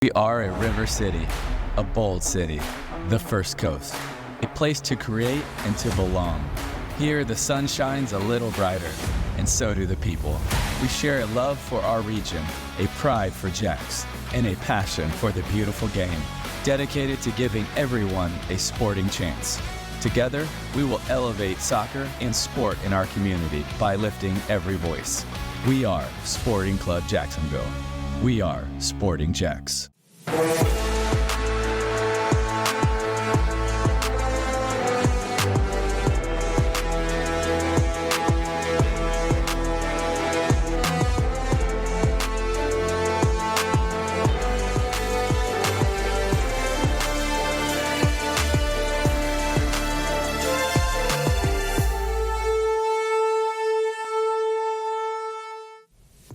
We are a river city, a bold city, the First Coast, a place to create and to belong. Here, the sun shines a little brighter, and so do the people. We share a love for our region, a pride for Jacks, and a passion for the beautiful game, dedicated to giving everyone a sporting chance. Together, we will elevate soccer and sport in our community by lifting every voice. We are Sporting Club Jacksonville. We are Sporting Jacks.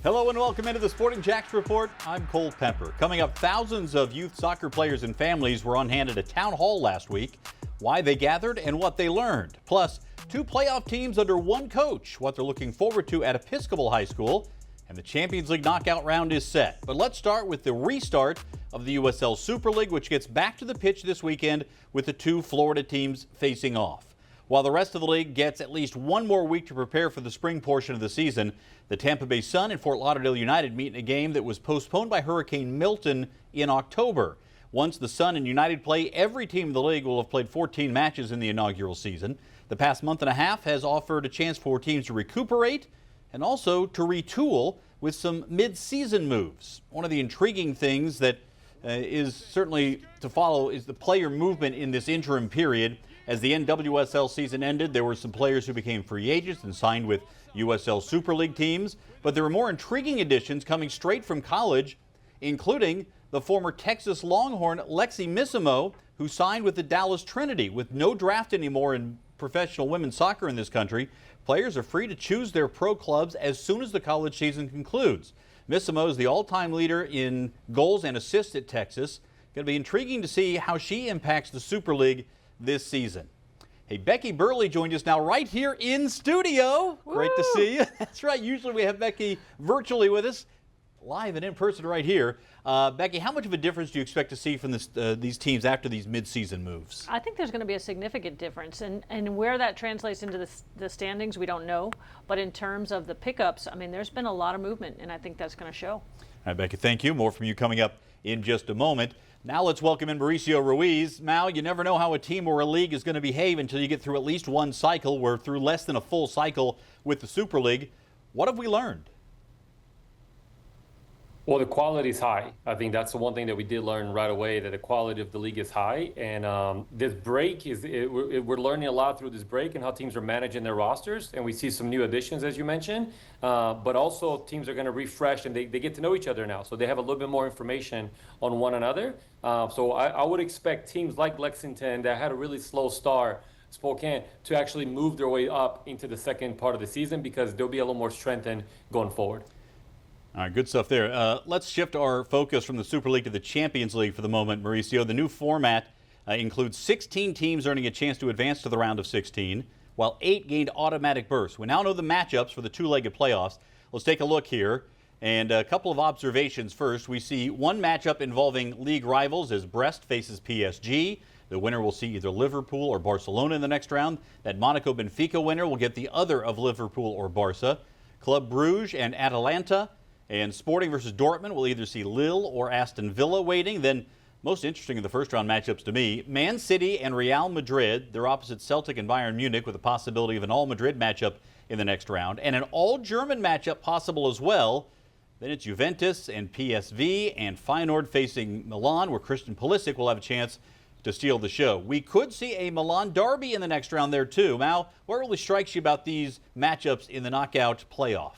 Hello and welcome into the Sporting Jacks Report. I'm Cole Pepper. Coming up, thousands of youth soccer players and families were on hand at a town hall last week. Why they gathered and what they learned. Plus, two playoff teams under one coach, what they're looking forward to at Episcopal High School, and the Champions League knockout round is set. But let's start with the restart of the USL Super League, which gets back to the pitch this weekend with the two Florida teams facing off. While the rest of the league gets at least one more week to prepare for the spring portion of the season, the Tampa Bay Sun and Fort Lauderdale United meet in a game that was postponed by Hurricane Milton in October. Once the Sun and United play, every team in the league will have played 14 matches in the inaugural season. The past month and a half has offered a chance for teams to recuperate and also to retool with some mid-season moves. One of the intriguing things that is certainly to follow is the player movement in this interim period. As the NWSL season ended, there were some players who became free agents and signed with USL Super League teams. But there were more intriguing additions coming straight from college, including the former Texas Longhorn Lexi Missimo, who signed with the Dallas Trinity. With no draft anymore in professional women's soccer in this country, players are free to choose their pro clubs as soon as the college season concludes. Missimo is the all-time leader in goals and assists at Texas. Going to be intriguing to see how she impacts the Super League this season. Hey, Becky Burleigh joined us now right here in studio. Woo! Great to see you. That's right. Usually we have Becky virtually with us, live and in person right here. Becky, how much of a difference do you expect to see from these teams after these mid-season moves? I think there's going to be a significant difference, and where that translates into the standings, we don't know. But in terms of the pickups, I mean, there's been a lot of movement, and I think that's going to show. All right, Becky, thank you. More from you coming up in just a moment. Now let's welcome in Mauricio Ruiz. Mal, you never know how a team or a league is going to behave until you get through at least one cycle. We're through less than a full cycle with the Super League. What have we learned? Well, the quality is high. I think that's the one thing that we did learn right away, that the quality of the league is high. And this break, we're learning a lot through this break and how teams are managing their rosters. And we see some new additions, as you mentioned. But also teams are going to refresh, and they get to know each other now. So they have a little bit more information on one another. So I would expect teams like Lexington that had a really slow start, Spokane, to actually move their way up into the second part of the season, because they'll be a little more strengthened going forward. All right, good stuff there. Let's shift our focus from the Super League to the Champions League for the moment, Mauricio. The new format includes 16 teams earning a chance to advance to the round of 16, while 8 gained automatic berths. We now know the matchups for the two-legged playoffs. Let's take a look here. And a couple of observations first. We see one matchup involving league rivals as Brest faces PSG. The winner will see either Liverpool or Barcelona in the next round. That Monaco-Benfica winner will get the other of Liverpool or Barca. Club Brugge and Atalanta. And Sporting versus Dortmund will either see Lille or Aston Villa waiting. Then, most interesting in the first round matchups to me, Man City and Real Madrid. They're opposite Celtic and Bayern Munich, with a possibility of an all-Madrid matchup in the next round. And an all-German matchup possible as well. Then it's Juventus and PSV and Feyenoord facing Milan, where Christian Pulisic will have a chance to steal the show. We could see a Milan derby in the next round there too. Mal, what really strikes you about these matchups in the knockout playoff?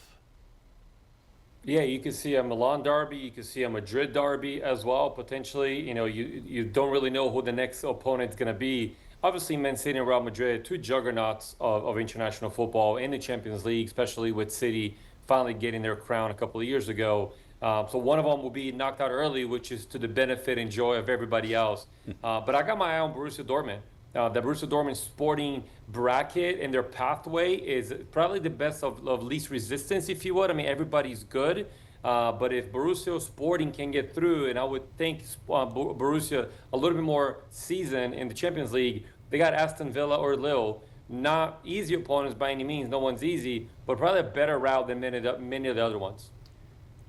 Yeah, you could see a Milan derby, you could see a Madrid derby as well, potentially. You know, you don't really know who the next opponent's going to be. Obviously, Man City and Real Madrid, two juggernauts of international football in the Champions League, especially with City finally getting their crown a couple of years ago. So one of them will be knocked out early, which is to the benefit and joy of everybody else. But I got my eye on Borussia Dortmund. The Borussia Dortmund Sporting bracket and their pathway is probably the best of least resistance, if you would. I mean, everybody's good. But if Borussia Sporting can get through, and I would think Borussia a little bit more seasoned in the Champions League, they got Aston Villa or Lille. Not easy opponents by any means. No one's easy, but probably a better route than many of the other ones.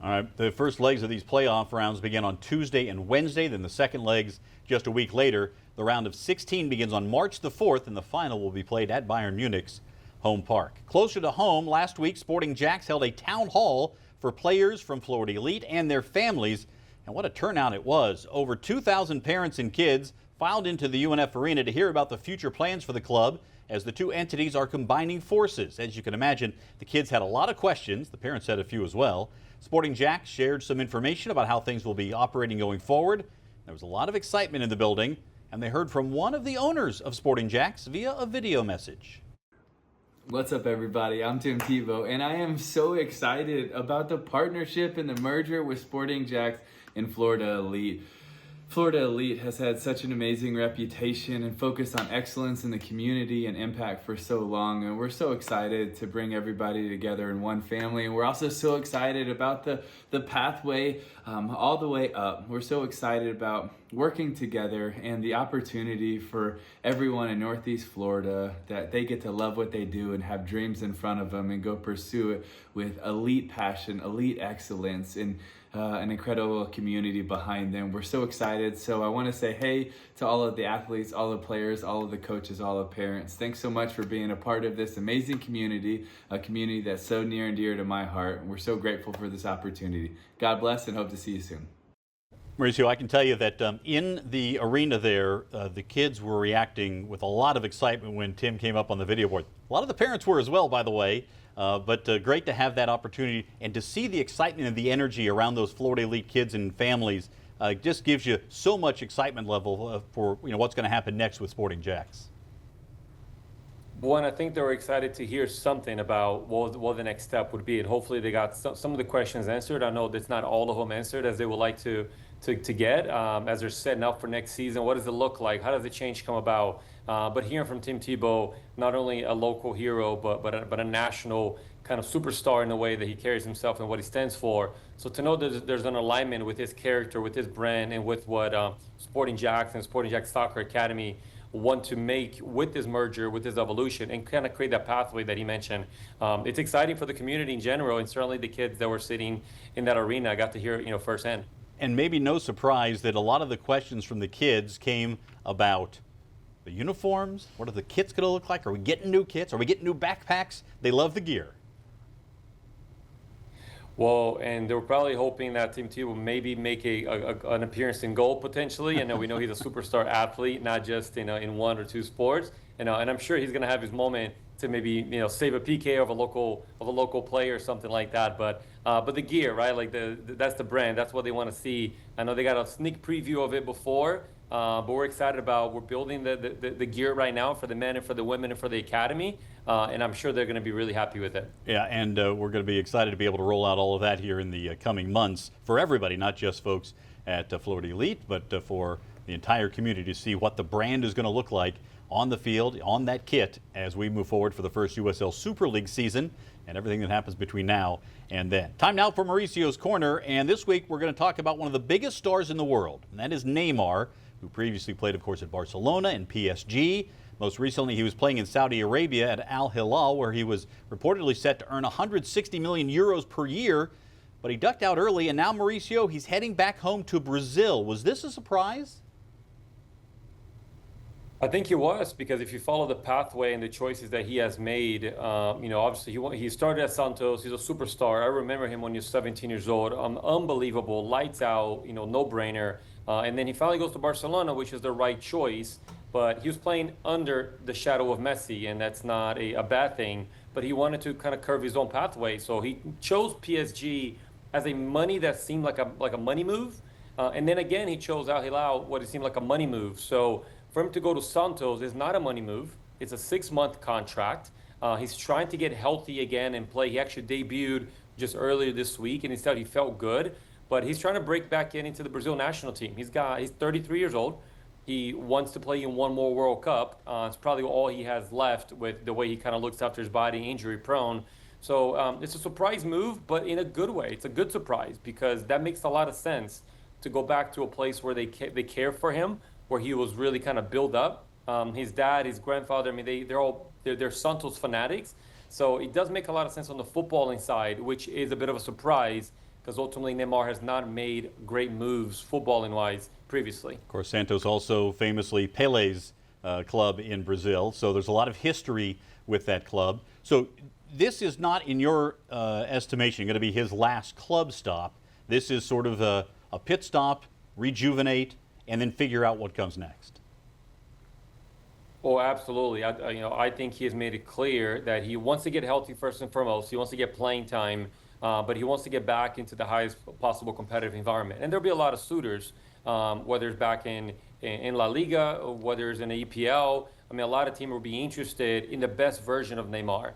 All right, the first legs of these playoff rounds begin on Tuesday and Wednesday, then the second legs just a week later. The round of 16 begins on March the 4th, and the final will be played at Bayern Munich's home park. Closer to home, last week, Sporting Jacks held a town hall for players from Florida Elite and their families, and what a turnout it was. Over 2,000 parents and kids filed into the UNF Arena to hear about the future plans for the club as the two entities are combining forces. As you can imagine, the kids had a lot of questions. The parents had a few as well. Sporting Jacks shared some information about how things will be operating going forward. There was a lot of excitement in the building, and they heard from one of the owners of Sporting Jacks via a video message. What's up, everybody? I'm Tim Tebow, and I am so excited about the partnership and the merger with Sporting Jacks and Florida Elite. Florida Elite has had such an amazing reputation and focus on excellence in the community and impact for so long, and we're so excited to bring everybody together in one family. And we're also so excited about the pathway all the way up. We're so excited about working together and the opportunity for everyone in Northeast Florida that they get to love what they do and have dreams in front of them and go pursue it with elite passion, elite excellence, and an incredible community behind them. We're so excited. So I want to say hey to all of the athletes, all the players, all of the coaches, all the parents. Thanks so much for being a part of this amazing community, a community that's so near and dear to my heart. We're so grateful for this opportunity. God bless and hope to see you soon. Mauricio, I can tell you that in the arena there, the kids were reacting with a lot of excitement when Tim came up on the video board. A lot of the parents were as well, by the way. But great to have that opportunity and to see the excitement and the energy around those Florida Elite kids and families. Just gives you so much excitement level for what's going to happen next with Sporting Jacks. One, I think they were excited to hear something about what the next step would be, and hopefully they got some of the questions answered. I know that's not all of them answered as they would like to get as they're setting up for next season. What does it look like? How does the change come about? But hearing from Tim Tebow, not only a local hero, but a national kind of superstar in the way that he carries himself and what he stands for. So to know that there's an alignment with his character, with his brand, and with what Sporting Jacks and Sporting Jacks Soccer Academy want to make with this merger, with this evolution, and kind of create that pathway that he mentioned. It's exciting for the community in general, and certainly the kids that were sitting in that arena got to hear it, firsthand. And maybe no surprise that a lot of the questions from the kids came about the uniforms. What are the kits going to look like? Are we getting new kits? Are we getting new backpacks? They love the gear. Well, and they were probably hoping that Tim Tebow will maybe make an appearance in goal potentially. And we know he's a superstar athlete, not just in one or two sports. And I'm sure he's going to have his moment to maybe save a PK of a local player or something like that. But the gear, right? Like that's the brand. That's what they want to see. I know they got a sneak preview of it before. But we're excited about, we're building the gear right now for the men and for the women and for the academy, and I'm sure they're going to be really happy with it. Yeah, and we're going to be excited to be able to roll out all of that here in the coming months for everybody, not just folks at Florida Elite, but for the entire community to see what the brand is going to look like on the field, on that kit, as we move forward for the first USL Super League season and everything that happens between now and then. Time now for Mauricio's Corner, and this week we're going to talk about one of the biggest stars in the world, and that is Neymar, who previously played, of course, at Barcelona and PSG. Most recently, he was playing in Saudi Arabia at Al Hilal, where he was reportedly set to earn 160 million euros per year. But he ducked out early, and now, Mauricio, he's heading back home to Brazil. Was this a surprise? I think he was, because if you follow the pathway and the choices that he has made, obviously he started at Santos. He's a superstar. I remember him when he was 17 years old. Unbelievable, lights out, no-brainer. And then he finally goes to Barcelona, which is the right choice. But he was playing under the shadow of Messi, and that's not a bad thing. But he wanted to kind of curve his own pathway. So he chose PSG as a money that seemed like a money move. And then again, he chose Al Hilal, what it seemed like a money move. So for him to go to Santos is not a money move. It's a 6-month contract. He's trying to get healthy again and play. He actually debuted just earlier this week, and he said he felt good. But he's trying to break back into the Brazil national team. He's 33 years old. He wants to play in one more World Cup. It's probably all he has left with the way he kind of looks after his body, injury prone. So it's a surprise move, but in a good way. It's a good surprise because that makes a lot of sense to go back to a place where they care for him, where he was really kind of built up. His dad, his grandfather, I mean, they're Santos fanatics. So it does make a lot of sense on the footballing side, which is a bit of a surprise because ultimately Neymar has not made great moves footballing-wise previously. Of course, Santos also famously Pele's club in Brazil, so there's a lot of history with that club. So this is not, in your estimation, going to be his last club stop. This is sort of a pit stop, rejuvenate, and then figure out what comes next. Oh, absolutely. I think he has made it clear that he wants to get healthy first and foremost. He wants to get playing time, but he wants to get back into the highest possible competitive environment. And there'll be a lot of suitors, whether it's back in La Liga, or whether it's in the EPL. I mean, a lot of teams will be interested in the best version of Neymar.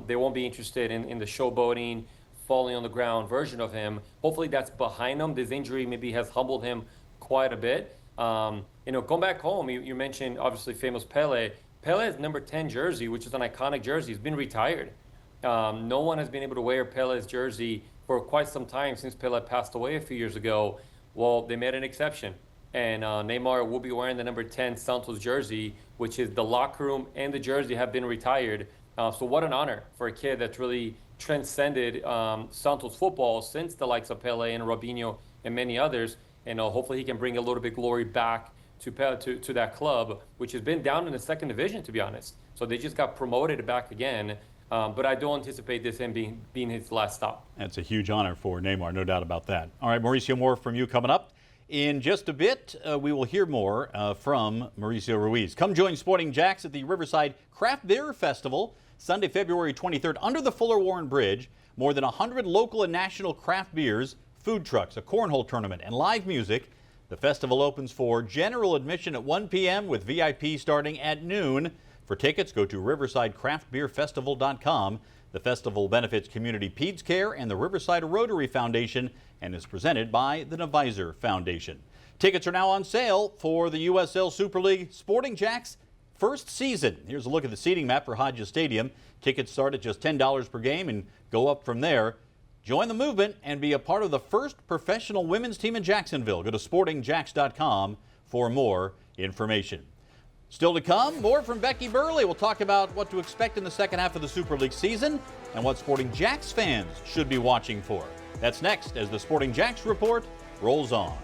They won't be interested in the showboating, falling on the ground version of him. Hopefully that's behind him. This injury maybe has humbled him quite a bit. Going back home, you mentioned obviously famous Pele. Pele's number 10 jersey, which is an iconic jersey, has been retired. No one has been able to wear Pele's jersey for quite some time since Pele passed away a few years ago. Well, they made an exception. And Neymar will be wearing the number 10 Santos jersey, which is the locker room and the jersey have been retired. So what an honor for a kid that's really transcended Santos football since the likes of Pele and Robinho and many others. And hopefully he can bring a little bit glory back to that club, which has been down in the second division, to be honest. So they just got promoted back again. But I don't anticipate this him being his last stop. That's a huge honor for Neymar, no doubt about that. All right, Mauricio, more from you coming up. In just a bit, we will hear more from Mauricio Ruiz. Come join Sporting Jacks at the Riverside Craft Beer Festival, Sunday, February 23rd, under the Fuller Warren Bridge. More than 100 local and national craft beers, food trucks, a cornhole tournament, and live music. The festival opens for general admission at 1 p.m. with VIP starting at noon. For tickets, go to riversidecraftbeerfestival.com. The festival benefits Community Peds Care and the Riverside Rotary Foundation and is presented by the Nevisor Foundation. Tickets are now on sale for the USL Super League Sporting Jacks first season. Here's a look at the seating map for Hodges Stadium. Tickets start at just $10 per game and go up from there. Join the movement and be a part of the first professional women's team in Jacksonville. Go to sportingjacks.com for more information. Still to come, more from Becky Burleigh. We'll talk about what to expect in the second half of the Super League season and what Sporting Jacks fans should be watching for. That's next as the Sporting Jacks Report rolls on.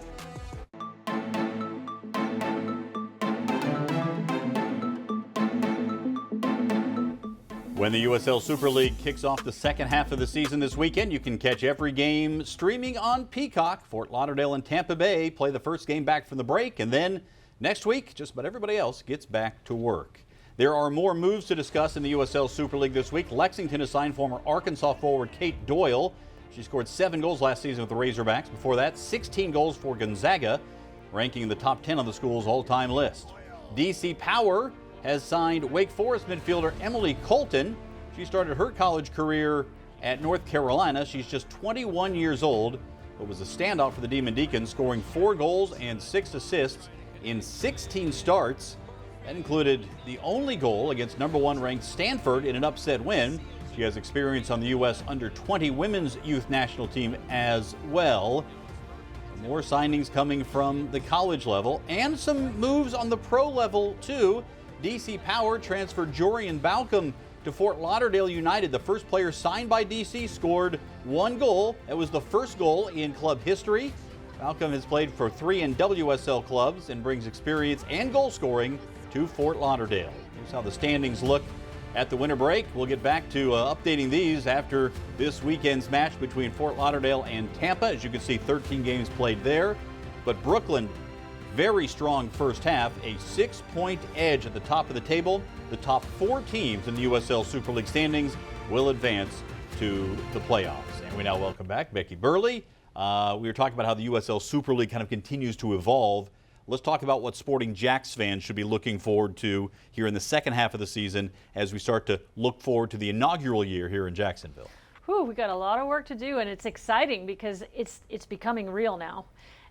When the USL Super League kicks off the second half of the season this weekend, you can catch every game streaming on Peacock. Fort Lauderdale and Tampa Bay play the first game back from the break, and then next week, just about everybody else gets back to work. There are more moves to discuss in the USL Super League this week. Lexington has signed former Arkansas forward Kate Doyle. She scored 7 goals last season with the Razorbacks. Before that, 16 goals for Gonzaga, ranking in the top 10 on the school's all-time list. DC Power has signed Wake Forest midfielder Emily Colton. She started her college career at North Carolina. She's just 21 years old, but was a standout for the Demon Deacons, scoring 4 goals and 6 assists in 16 starts. That included the only goal against number 1 ranked Stanford in an upset win. She has experience on the U.S. under-20 women's youth national team as well. More signings coming from the college level and some moves on the pro level too. DC Power transferred Jorian Balcom to Fort Lauderdale United. The first player signed by DC scored 1 goal. That was the first goal in club history. Balcom has played for 3 NWSL clubs and brings experience and goal scoring to Fort Lauderdale. Here's how the standings look at the winter break. We'll get back to updating these after this weekend's match between Fort Lauderdale and Tampa. As you can see, 13 games played there. But Brooklyn, very strong first half, a 6-point edge at the top of the table. The top 4 teams in the USL Super League standings will advance to the playoffs. And we now welcome back Becky Burleigh. We were talking about how the USL Super League kind of continues to evolve. Let's talk about what Sporting Jacks fans should be looking forward to here in the second half of the season as we start to look forward to the inaugural year here in Jacksonville. Whew, we got a lot of work to do, and it's exciting because it's becoming real now.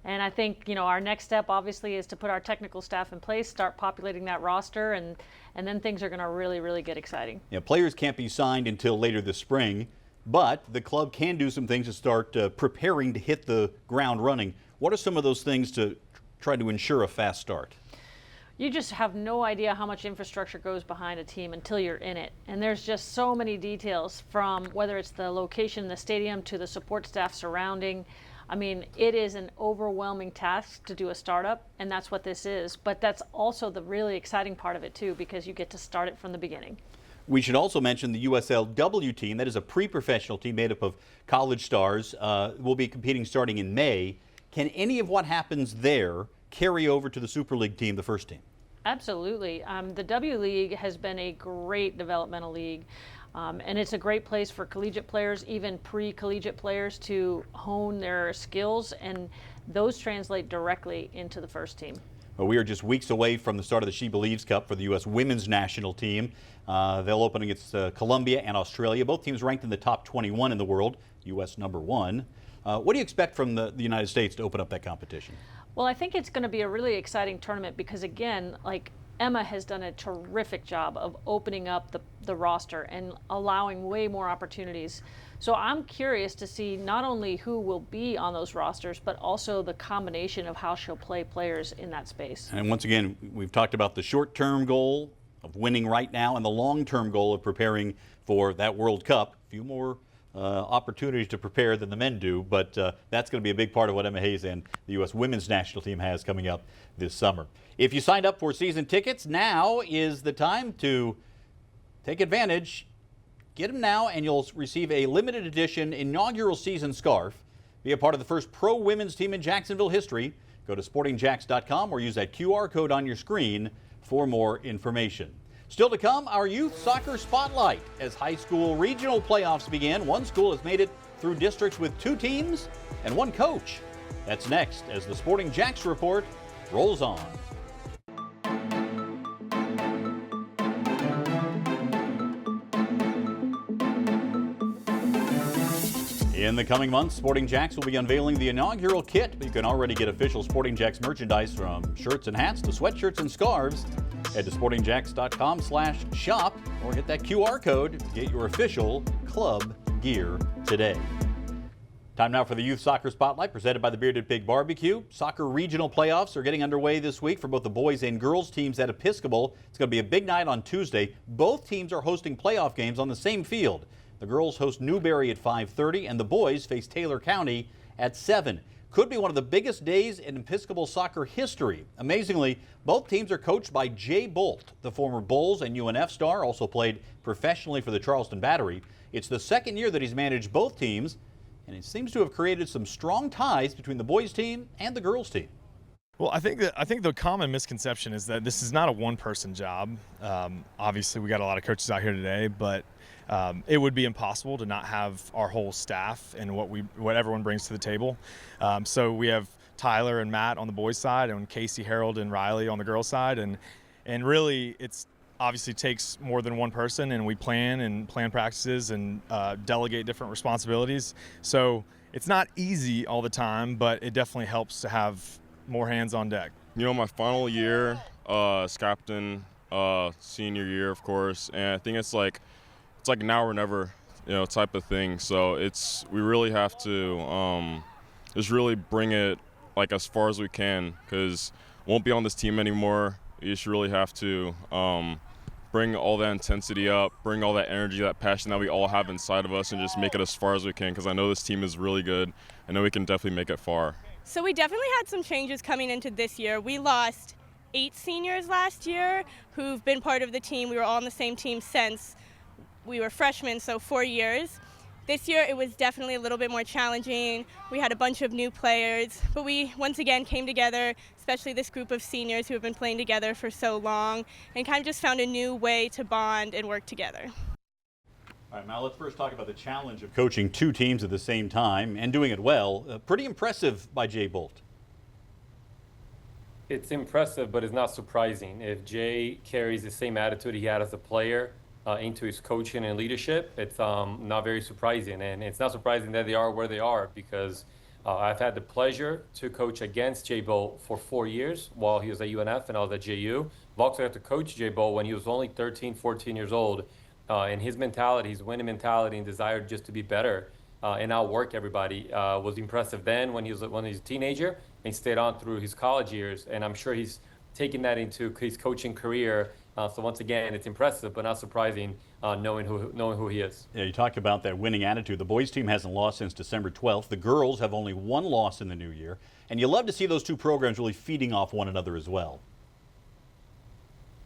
And I think, our next step obviously is to put our technical staff in place, start populating that roster, and then things are going to really, really get exciting. Yeah, players can't be signed until later this spring, but the club can do some things to start preparing to hit the ground running. What are some of those things to try to ensure a fast start? You just have no idea how much infrastructure goes behind a team until you're in it. And there's just so many details, from whether it's the location in the stadium to the support staff surrounding. I mean, it is an overwhelming task to do a startup, and that's what this is. But that's also the really exciting part of it, too, because you get to start it from the beginning. We should also mention the USLW team. That is a pre-professional team made up of college stars. Will be competing starting in May. Can any of what happens there carry over to the Super League team, the first team? Absolutely. The W League has been a great developmental league. And it's a great place for collegiate players, even pre-collegiate players, to hone their skills, and those translate directly into the first team. Well, we are just weeks away from the start of the She Believes Cup for the U.S. women's national team. They'll open against Colombia and Australia. Both teams ranked in the top 21 in the world, U.S. number 1. What do you expect from the United States to open up that competition? Well, I think it's going to be a really exciting tournament because, again, Emma has done a terrific job of opening up the roster and allowing way more opportunities. So I'm curious to see not only who will be on those rosters, but also the combination of how she'll play players in that space. And once again, we've talked about the short-term goal of winning right now and the long-term goal of preparing for that World Cup. A few more opportunities to prepare than the men do, but that's going to be a big part of what Emma Hayes and the U.S. women's national team has coming up this summer. If you signed up for season tickets, now is the time to take advantage. Get them now, and you'll receive a limited edition inaugural season scarf. Be a part of the first pro women's team in Jacksonville history. Go to sportingjacks.com or use that QR code on your screen for more information. Still to come, our youth soccer spotlight. As high school regional playoffs begin, one school has made it through districts with 2 teams and 1 coach. That's next as the Sporting Jacks report rolls on. In the coming months, Sporting Jacks will be unveiling the inaugural kit. You can already get official Sporting Jacks merchandise, from shirts and hats to sweatshirts and scarves. Head to sportingjacks.com/shop or hit that QR code to get your official club gear today. Time now for the Youth Soccer Spotlight, presented by the Bearded Pig Barbecue. Soccer regional playoffs are getting underway this week for both the boys and girls teams at Episcopal. It's going to be a big night on Tuesday. Both teams are hosting playoff games on the same field. The girls host Newberry at 5:30, and the boys face Taylor County at 7. Could be one of the biggest days in Episcopal soccer history. Amazingly, both teams are coached by Jay Bolt, the former Bulls and UNF star, also played professionally for the Charleston Battery. It's the second year that he's managed both teams, and it seems to have created some strong ties between the boys team and the girls team. Well, I think the common misconception is that this is not a one-person job. Obviously, we got a lot of coaches out here today, but it would be impossible to not have our whole staff and what everyone brings to the table. So we have Tyler and Matt on the boys' side, and Casey, Harold, and Riley on the girls' side, and really it's obviously takes more than one person, and we plan practices and delegate different responsibilities. So it's not easy all the time, but it definitely helps to have more hands on deck. My final year as captain, senior year, of course, and I think it's like now or never, type of thing. So we really have to just really bring it as far as we can, because won't be on this team anymore. You just really have to bring all that intensity up, bring all that energy, that passion that we all have inside of us, and just make it as far as we can, because I know this team is really good. I know we can definitely make it far. So we definitely had some changes coming into this year. We lost 8 seniors last year who've been part of the team. We were all on the same team since we were freshmen, so 4 years. This year it was definitely a little bit more challenging. We had a bunch of new players, but we once again came together, especially this group of seniors who have been playing together for so long, and kind of just found a new way to bond and work together. All right, Mal, let's first talk about the challenge of coaching 2 teams at the same time and doing it well. Pretty impressive by Jay Bolt. It's impressive, but it's not surprising. If Jay carries the same attitude he had as a player into his coaching and leadership, it's not very surprising. And it's not surprising that they are where they are, because I've had the pleasure to coach against J-Bo for 4 years while he was at UNF and I was at JU. I've also got to coach J-Bo when he was only 13, 14 years old. And his mentality, his winning mentality and desire just to be better and outwork everybody was impressive then when he was a teenager, and he stayed on through his college years. And I'm sure he's taking that into his coaching career. So once again, it's impressive, but not surprising, knowing who he is. Yeah, you talked about that winning attitude. The boys team hasn't lost since December 12th. The girls have only one loss in the new year. And you love to see those two programs really feeding off one another as well.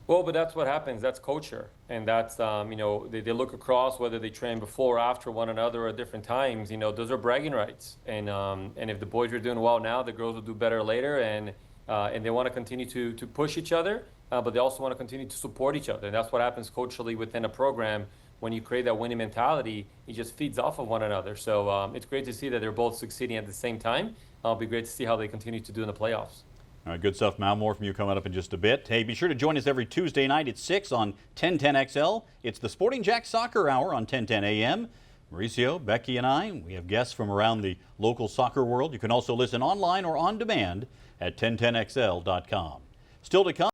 Well, but that's what happens. That's culture. And that's, they look across whether they train before or after one another or at different times. Those are bragging rights. And if the boys are doing well now, the girls will do better later. And they want to continue to push each other. But they also want to continue to support each other. And that's what happens culturally within a program. When you create that winning mentality, it just feeds off of one another. So it's great to see that they're both succeeding at the same time. It'll be great to see how they continue to do in the playoffs. All right, good stuff, Mal. More from you coming up in just a bit. Hey, be sure to join us every Tuesday night at 6 on 1010XL. It's the Sporting Jack Soccer Hour on 1010 AM. Mauricio, Becky, and I, we have guests from around the local soccer world. You can also listen online or on demand at 1010XL.com. Still to come.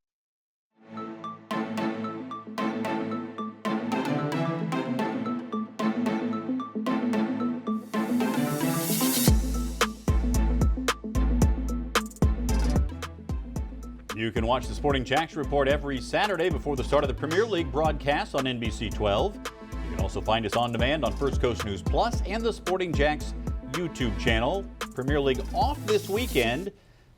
You can watch the Sporting Jacks Report every Saturday before the start of the Premier League broadcast on NBC 12. You can also find us on demand on First Coast News Plus and the Sporting Jacks YouTube channel. Premier League off this weekend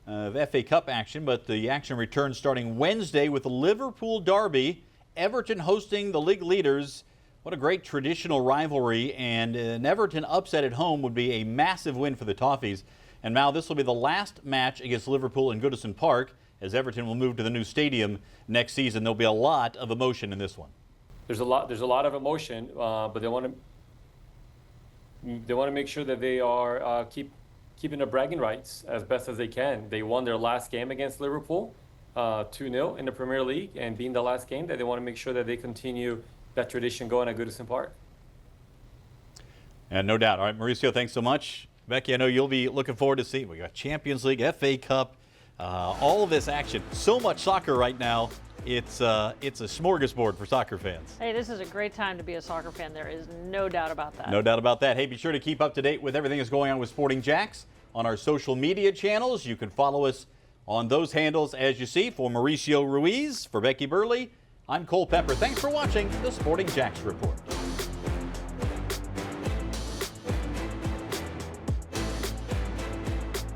of FA Cup action, but the action returns starting Wednesday with the Liverpool Derby. Everton hosting the league leaders. What a great traditional rivalry, and an Everton upset at home would be a massive win for the Toffees. And Mal, this will be the last match against Liverpool in Goodison Park, as Everton will move to the new stadium next season. There'll be a lot of emotion in this one. There's a lot of emotion, but they want to make sure that they are keeping their bragging rights as best as they can. They won their last game against Liverpool, 2-0 in the Premier League, and being the last game, that they want to make sure that they continue that tradition going at Goodison Park. And no doubt. All right, Mauricio, thanks so much. Becky, I know you'll be looking forward to seeing. We got Champions League, FA Cup. All of this action, so much soccer right now. It's a smorgasbord for soccer fans. Hey, this is a great time to be a soccer fan. There is no doubt about that. No doubt about that. Hey, be sure to keep up to date with everything that's going on with Sporting Jacks on our social media channels. You can follow us on those handles as you see. For Mauricio Ruiz, for Becky Burleigh, I'm Cole Pepper. Thanks for watching the Sporting Jacks Report.